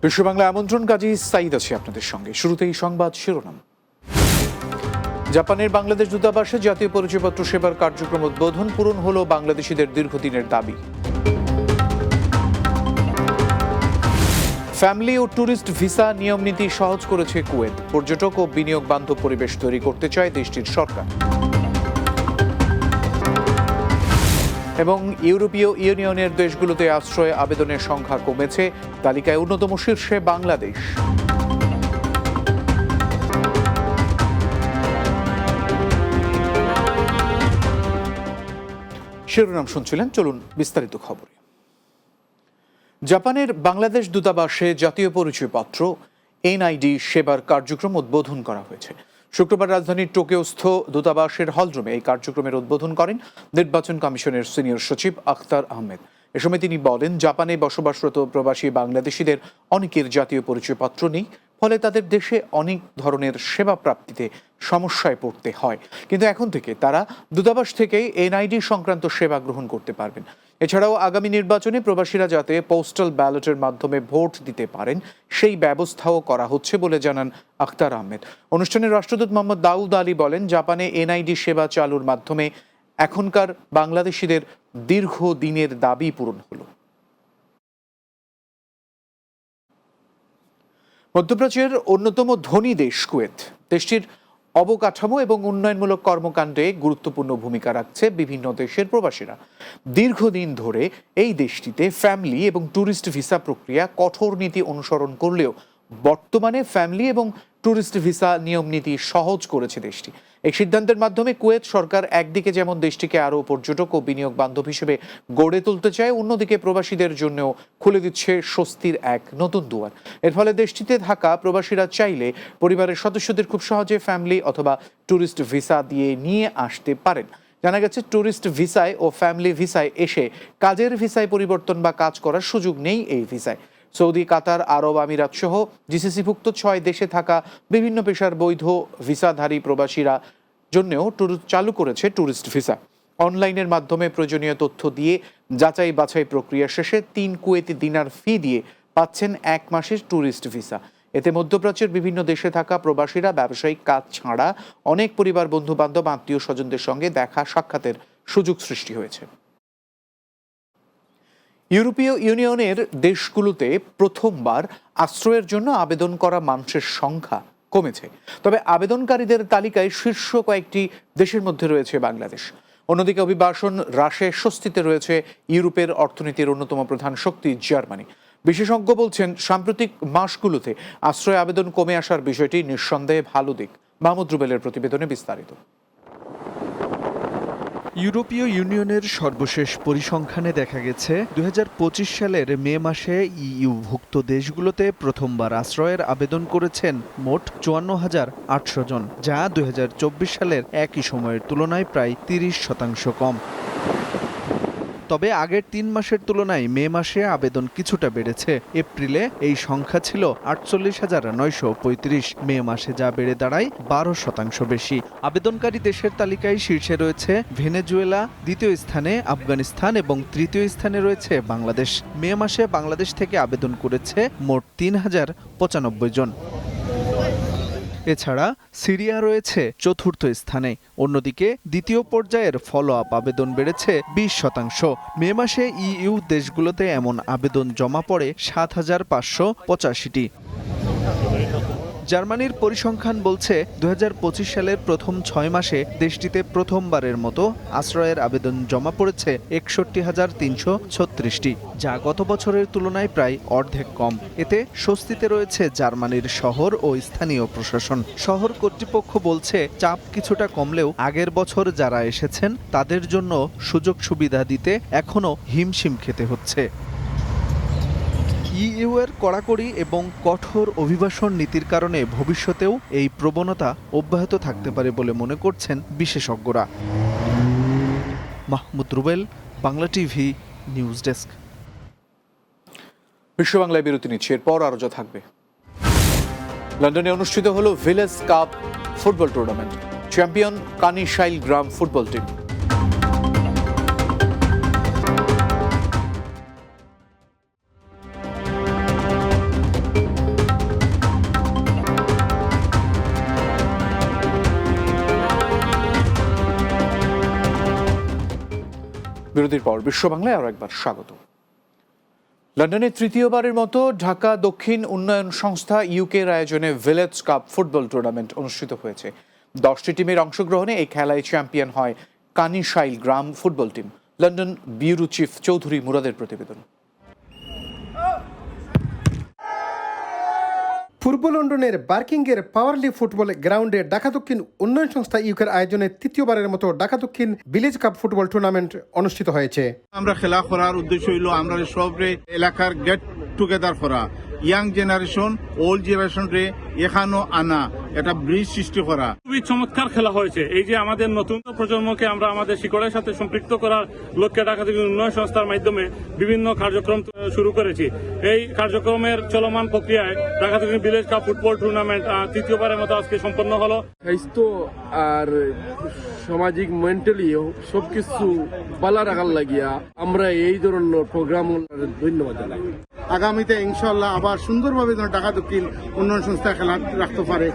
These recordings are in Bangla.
বিশ্ব বাংলা আমন্ত্রণ, কাজী সাইদ আছি আপনাদের সঙ্গে। শুরুতেই সংবাদ শিরোনাম। জাপানের বাংলাদেশ দূতাবাসে জাতীয় পরিচয়পত্র সেবার কার্যক্রম উদ্বোধন, পূরণ হলো বাংলাদেশিদের দীর্ঘদিনের দাবি। ফ্যামিলি ও ট্যুরিস্ট ভিসা নিয়ম নীতি সহজ করেছে কুয়েত, পর্যটক ও বিনিয়োগ বান্ধব পরিবেশ তৈরি করতে চায় দেশটির সরকার। এবং ইউরোপীয় ইউনিয়নের দেশগুলোতে আশ্রয় আবেদনের সংখ্যা কমেছে, তালিকায় অন্যতম শীর্ষে বাংলাদেশ। শিরোনাম শুনছিলেন, চলুন বিস্তারিত খবরে। জাপানের বাংলাদেশ দূতাবাসে জাতীয় পরিচয়পত্র এনআইডি সেবার কার্যক্রম উদ্বোধন করা হয়েছে। শুক্রবার রাজধানীর টোকিওস্থ দূতাবাসের হলরুমে এই কার্যক্রমের উদ্বোধন করেন নির্বাচন কমিশনের সিনিয়র সচিব আখতার আহমেদ। এ সময় তিনি বলেন, জাপানে বসবাসরত প্রবাসী বাংলাদেশিদের অনেকের জাতীয় পরিচয়পত্র নেই, ফলে তাদের দেশে অনেক ধরনের সেবা প্রাপ্তিতে সমস্যায় পড়তে হয়। কিন্তু এখন থেকে তারা দূতাবাস থেকে এনআইডি সংক্রান্ত সেবা গ্রহণ করতে পারবেন। এছাড়াও আগামী নির্বাচনে প্রবাসীরা যাতে পোস্টাল ব্যালটের মাধ্যমে ভোট দিতে পারেন সেই ব্যবস্থাও করা হচ্ছে বলে জানান আখতার আহমেদ। অনুষ্ঠানে রাষ্ট্রদূত মোহাম্মদ দাউদ আলী বলেন, জাপানে এনআইডি সেবা চালুর মাধ্যমে এখনকার বাংলাদেশিদের দীর্ঘদিনের দাবি পূরণ হলো। মধ্যপ্রাচ্যের অন্যতম ধনী দেশ কুয়েত, দেশটির অবকাঠামো এবং উন্নয়নমূলক কর্মকাণ্ডে গুরুত্বপূর্ণ ভূমিকা রাখছে বিভিন্ন দেশের প্রবাসীরা। দীর্ঘদিন ধরে এই দেশটিতে ফ্যামিলি এবং ট্যুরিস্ট ভিসা প্রক্রিয়া কঠোর নীতি অনুসরণ করলেও বর্তমানে ফ্যামিলি এবং ট্যুরিস্ট ভিসা নিয়ম নীতি সহজ করেছে দেশটি। এই সিদ্ধান্তের মাধ্যমে কুয়েত সরকার একদিকে যেমন দেশটিকে আরও পর্যটক ও বিনিয়োগ বান্ধব হিসেবে গড়ে তুলতে চায়, অন্যদিকে প্রবাসীদের জন্যও খুলে দিচ্ছে স্বস্তির এক নতুন দুয়ার। এর ফলে দেশটিতে থাকা প্রবাসীরা চাইলে পরিবারের সদস্যদের খুব সহজে ফ্যামিলি অথবা ট্যুরিস্ট ভিসা দিয়ে নিয়ে আসতে পারেন। জানা গেছে, ট্যুরিস্ট ভিসায় ও ফ্যামিলি ভিসায় এসে কাজের ভিসায় পরিবর্তন বা কাজ করার সুযোগ নেই এই ভিসায়। সৌদি, কাতার, আরব আমিরাত সহ জিসিসিভুক্ত 6 দেশে থাকা বিভিন্ন পেশার বৈধ ভিসাধারী প্রবাসীরা জন্যও চালু করেছে ট্যুরিস্ট ভিসা। অনলাইনের মাধ্যমে প্রয়োজনীয় তথ্য দিয়ে যাচাই বাছাই প্রক্রিয়া শেষে 3 কুয়েতি দিনার ফি দিয়ে পাচ্ছেন 1 মাসের ট্যুরিস্ট ভিসা। এতে মধ্যপ্রাচ্যের বিভিন্ন দেশে থাকা প্রবাসীরা ব্যবসায়িক কাজ ছাড়া অনেক পরিবার, বন্ধু বান্ধব, আত্মীয় স্বজনদের সঙ্গে দেখা সাক্ষাতের সুযোগ সৃষ্টি হয়েছে। ইউরোপীয় ইউনিয়নের দেশগুলোতে প্রথমবার আশ্রয়ের জন্য আবেদন করা মানুষের সংখ্যা কমেছে, তবে আবেদনকারীদের তালিকায় শীর্ষ কয়েকটি দেশের মধ্যে রয়েছে বাংলাদেশ। অন্যদিকে অভিবাসন হ্রাসে স্বস্তিতে রয়েছে ইউরোপের অর্থনীতির অন্যতম প্রধান শক্তি জার্মানি। বিশেষজ্ঞ বলছেন, সাম্প্রতিক মাসগুলোতে আশ্রয় আবেদন কমে আসার বিষয়টি নিঃসন্দেহে ভালো দিক। মাহমুদ রুবেলের প্রতিবেদনে বিস্তারিত। ইউরোপীয় ইউনিয়নের সর্বশেষ পরিসংখ্যানে দেখা গেছে 2025 সালের মে মাসে ইইউভুক্ত দেশগুলোতে প্রথমবার আশ্রয়ের আবেদন করেছেন মোট 54,800 জন, যা 2024 সালের একই সময়ের তুলনায় প্রায় 30% কম। তবে আগের 3 মাসের তুলনায় মে মাসে আবেদন কিছুটা বেড়েছে। এপ্রিলে এই সংখ্যা ছিল 48,935, মে মাসে যা বেড়ে দাঁড়ায় 12% বেশি। আবেদনকারী দেশের তালিকায় শীর্ষে রয়েছে ভেনেজুয়েলা, দ্বিতীয় স্থানে আফগানিস্তান এবং তৃতীয় স্থানে রয়েছে বাংলাদেশ। মে মাসে বাংলাদেশ থেকে আবেদন করেছে মোট 3,095 জন। এছাড়া সিরিয়া রয়েছে চতুর্থ স্থানে। অন্যদিকে দ্বিতীয় পর্যায়ের ফলো আপ আবেদন বেড়েছে 20%। মে মাসে ইইউ দেশগুলোতে এমন আবেদন জমা পড়ে 7,585টি। জার্মানির পরিসংখ্যান বলছে 2025 সালের প্রথম 6 মাসে দেশটিতে প্রথমবারের মতো আশ্রয়ের আবেদন জমা পড়েছে 61,336টি, যা গত বছরের তুলনায় প্রায় অর্ধেক কম। এতে স্বস্তিতে রয়েছে জার্মানির শহর ও স্থানীয় প্রশাসন। শহর কর্তৃপক্ষ বলছে, চাপ কিছুটা কমলেও আগের বছর যারা এসেছেন তাদের জন্য সুযোগ সুবিধা দিতে এখনও হিমশিম খেতে হচ্ছে। ইইউ এর কড়াকড়ি এবং কঠোর অভিবাসন নীতির কারণে ভবিষ্যতেও এই প্রবণতা অব্যাহত থাকতে পারে বলে মনে করছেন বিশেষজ্ঞরা। Mahmud Rubel, Bangla TV, news desk. বিশ্ব বাংলায় বিরতি নিচ্ছে, এরপর আরো যা থাকবে। লন্ডনে অনুষ্ঠিত হলো village cup football tournament, champion Kanishail গ্রাম ফুটবল টিম। বিরতির পর বিশ্ব বাংলায় আরও একবার স্বাগত। লন্ডনে তৃতীয়বারের মতো ঢাকা দক্ষিণ উন্নয়ন সংস্থা ইউকের আয়োজনে ভিলেজ কাপ ফুটবল টুর্নামেন্ট অনুষ্ঠিত হয়েছে। 10টি টিমের অংশগ্রহণে এই খেলায় চ্যাম্পিয়ন হয় কানিশাইল গ্রাম football team. London bureau chief Chowdhury মুরাদের প্রতিবেদন। পূর্ব লন্ডনের বার্কিংয়ের পাওয়ারলি ফুটবল গ্রাউন্ডে ঢাকা দক্ষিণ উন্নয়ন সংস্থা ইউকের আয়োজনে তৃতীয়বারের মতো ঢাকা দক্ষিণ ভিলেজ কাপ ফুটবল টুর্নামেন্ট অনুষ্ঠিত হয়েছে। আমরা খেলা করার উদ্দেশ্য হইল আমরা সবরে এলাকার গেট টুগেদার করা, ইয়াং জেনারেশন ওল্ড জেনারেশন রে এখানো আনা, এটা ব্রিজ সৃষ্টি করা। খুবই চমৎকার খেলা হয়েছে। এই যে আমাদের নতুন প্রজন্মকে আমরা আমাদের শিকড়ের সাথে সম্পৃক্ত করার লক্ষ্যে ঢাকা দক্ষিণ উন্নয়ন সংস্থার মাধ্যমে বিভিন্ন কার্যক্রম শুরু করেছি। এই কার্যক্রমের চলমান প্রক্রিয়ায় ঢাকা দক্ষিণ ভিলেজ কাপ ফুটবল টুর্নামেন্ট তৃতীয়বারের মতো আজকে সম্পন্ন হলো। স্বাস্থ্য আর সামাজিক মেন্টালি সবকিছু ভালো রাখার লাগিয়া আমরা এই ধরনের প্রোগ্রাম ধন্যবাদ জানাই। আগামীতে ইনশাল্লাহ আবার সুন্দরভাবে যেন ঢাকা দক্ষিণ উন্নয়ন সংস্থা খেলা রাখতে পারে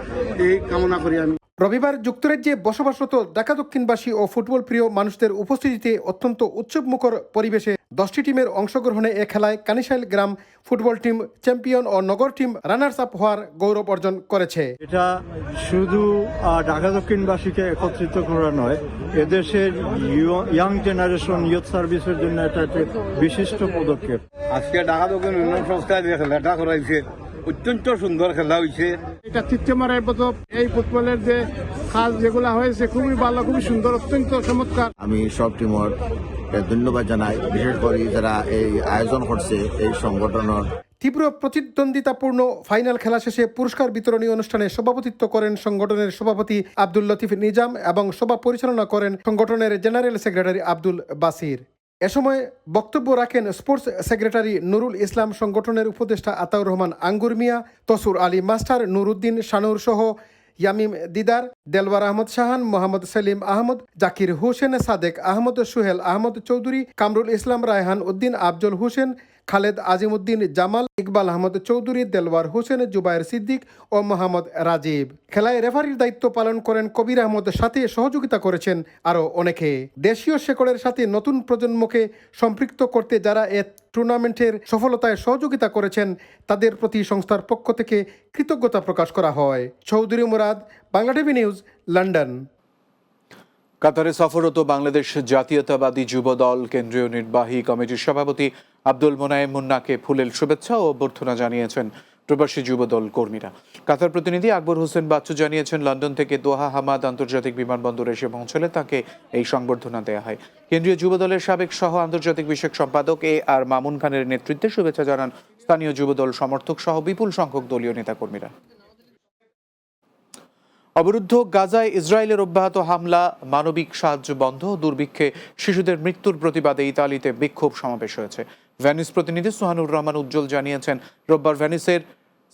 এই কামনা করি আমি। রবিবার যুক্তরাজ্যে বসবাসরত ঢাকা দক্ষিণবাসী ও ফুটবল প্রিয় মানুষদের উপস্থিতিতে অত্যন্ত উৎসবমুখর পরিবেশে 10টি টিমের অংশগ্রহণে এ খেলায় কানিশাইল গ্রাম ফুটবল টিম চ্যাম্পিয়ন ও নগর টিম রানার্স আপ হওয়ার গৌরব অর্জন করেছে। এটা শুধু ঢাকা দক্ষিণবাসীকে একত্রিত করা নয়, এদেশের ইয়াং জেনারেশন ইউথ সার্ভিসের জন্য এটা একটা বিশিষ্ট পদক্ষেপ। আজকে ঢাকা দক্ষিণ উন্নয়ন সংস্থা যে খেলাটা করাইছে অত্যন্ত সুন্দর খেলা হয়েছে। এটা তৃতীয়বারের মতো এই ফুটবলের যে কাজ যেগুলা হয়েছে খুবই ভালো, খুবই সুন্দর, অত্যন্ত চমৎকার। আমি সব টিমর ধন্যবাদ জানাই, বিশেষ করে যারা এই আয়োজন করছে এই সংগঠনের। তীব্র প্রতিদ্বন্দ্বিতাপূর্ণ ফাইনাল খেলা শেষে পুরস্কার বিতরণী অনুষ্ঠানে সভাপতিত্ব করেন সংগঠনের সভাপতি আব্দুল লতিফ নিজাম এবং সভা পরিচালনা করেন সংগঠনের জেনারেল সেক্রেটারি আব্দুল বাসির। এ সময় বক্তব্য রাখেন স্পোর্টস সেক্রেটারি নুরুল ইসলাম, সংগঠনের উপদেষ্টা আতাউর রহমান আঙ্গুর মিয়া, তসুর আলী মাস্টার, নুরুদ্দিন শানুর সহ ইয়ামিম দিদার, দেলওয়ার আহমদ শাহান, মোহাম্মদ সেলিম আহমদ, জাকির হোসেন, সাদেক আহমদ, সুহেল আহমদ চৌধুরী, কামরুল ইসলাম, রায়হান উদ্দিন, আফজল হোসেন, খালেদ আজিমউদ্দিন জামাল, ইকবাল আহমদ চৌধুরী, দেলওয়ার হোসেন, জুবায়ের সিদ্দিক ও মোহাম্মদ রাজীব। খেলায় রেফারির দায়িত্ব পালন করেন কবির আহমদ, সাথে সহযোগিতা করেছেন আরও অনেকে। দেশীয় শেকড়ের সাথে নতুন প্রজন্মকে সম্পৃক্ত করতে যারা এ টুর্নামেন্টের সফলতায় সহযোগিতা করেছেন তাদের প্রতি সংস্থার পক্ষ থেকে কৃতজ্ঞতা প্রকাশ করা হয়। Chowdhury Murad, Bangla TV news, London. কাতারে সফররত বাংলাদেশ জাতীয়তাবাদী যুব দল কেন্দ্রীয় নির্বাহী কমিটির সভাপতি আব্দুল মোনায়েম মুন্নাকে ফুলেল শুভেচ্ছা ও অভ্যর্থনা জানিয়েছেন প্রবাসী যুব দল কর্মীরা। কাতার প্রতিনিধি আকবর হোসেন বাচ্চু জানিয়েছেন, লন্ডন থেকে দোহা হামাদ আন্তর্জাতিক বিমানবন্দরে এসে পৌঁছলে তাকে এই সংবর্ধনা দেওয়া হয়। কেন্দ্রীয় যুব দলের সাবেক সহ আন্তর্জাতিক বিষয়ক সম্পাদক আর মামুন খানের নেতৃত্বে শুভেচ্ছা জানান স্থানীয় যুব দল সমর্থক সহ বিপুল সংখ্যক দলীয় নেতাকর্মীরা। অবরুদ্ধ গাজায় ইসরায়েলের অব্যাহত হামলা, মানবিক সাহায্য বন্ধ, দুর্ভিক্ষে শিশুদের মৃত্যুর প্রতিবাদে ইতালিতে বিক্ষোভ সমাবেশ হয়েছে। ভেনিস প্রতিনিধি সুহানুর রহমান উজ্জ্বল জানিয়েছেন, রোববার ভেনিসের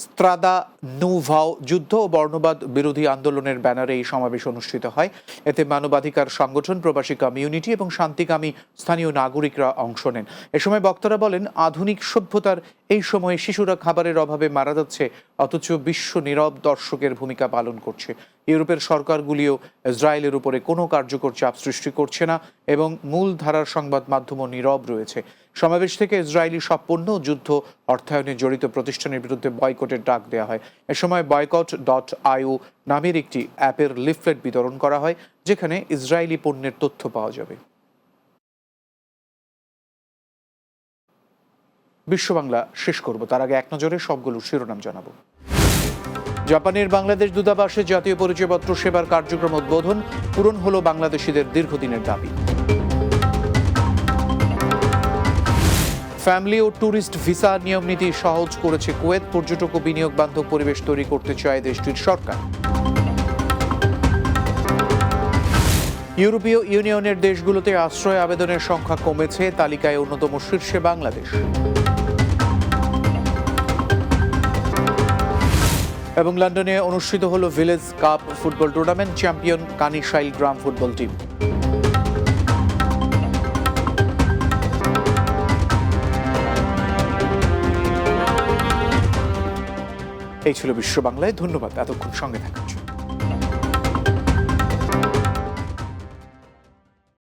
স্ত্রাদা নুভাও যুদ্ধ ও বর্ণবাদ বিরোধী আন্দোলনের ব্যানারে এই সমাবেশ অনুষ্ঠিত হয়। এতে মানবাধিকার সংগঠন, প্রবাসী কমিউনিটি এবং শান্তিকামী স্থানীয় নাগরিকরা অংশ নেন। এ সময় বক্তারা বলেন, আধুনিক সভ্যতার এই সময়ে শিশুরা খাবারের অভাবে মারা যাচ্ছে, অথচ বিশ্ব নীরব দর্শকের ভূমিকা পালন করছে। ইউরোপের সরকারগুলিও ইসরায়েলের উপরে কোনো কার্যকর চাপ সৃষ্টি করছে না এবং মূল ধারার সংবাদ মাধ্যমও নীরব রয়েছে। সমাবেশ থেকে ইসরায়েলি সব পণ্য যুদ্ধ অর্থায়নে জড়িত প্রতিষ্ঠানের বিরুদ্ধে বয়কটের ডাক দেওয়া হয়। এ সময় boycott.io নামের একটি অ্যাপের লিফলেট বিতরণ করা হয়, যেখানে ইসরায়েলি পণ্যের তথ্য পাওয়া যাবে। বিশ্ব বাংলা শেষ করব, তার আগে এক নজরে সবগুলো শিরোনাম জানাবো। জাপানের বাংলাদেশ দূতাবাসে জাতীয় পরিচয়পত্র সেবার কার্যক্রম উদ্বোধন, পূরণ হলো বাংলাদেশিদের দীর্ঘদিনের দাবি। ফ্যামিলি ও ট্যুরিস্ট ভিসা নিয়ম নীতি সহজ করেছে কুয়েত, পর্যটক ও বিনিয়োগ বান্ধব পরিবেশ তৈরি করতে চায় দেশটির সরকার। ইউরোপীয় ইউনিয়নের দেশগুলোতে আশ্রয় আবেদনের সংখ্যা কমেছে, তালিকায় অন্যতম শীর্ষে বাংলাদেশ। এবং লন্ডনে অনুষ্ঠিত হলো village cup football tournament, champion Kanishail গ্রাম ফুটবল টিম। এই ছিল বিশ্ব বাংলায়। ধন্যবাদ এতক্ষণ সঙ্গে থাকার জন্য।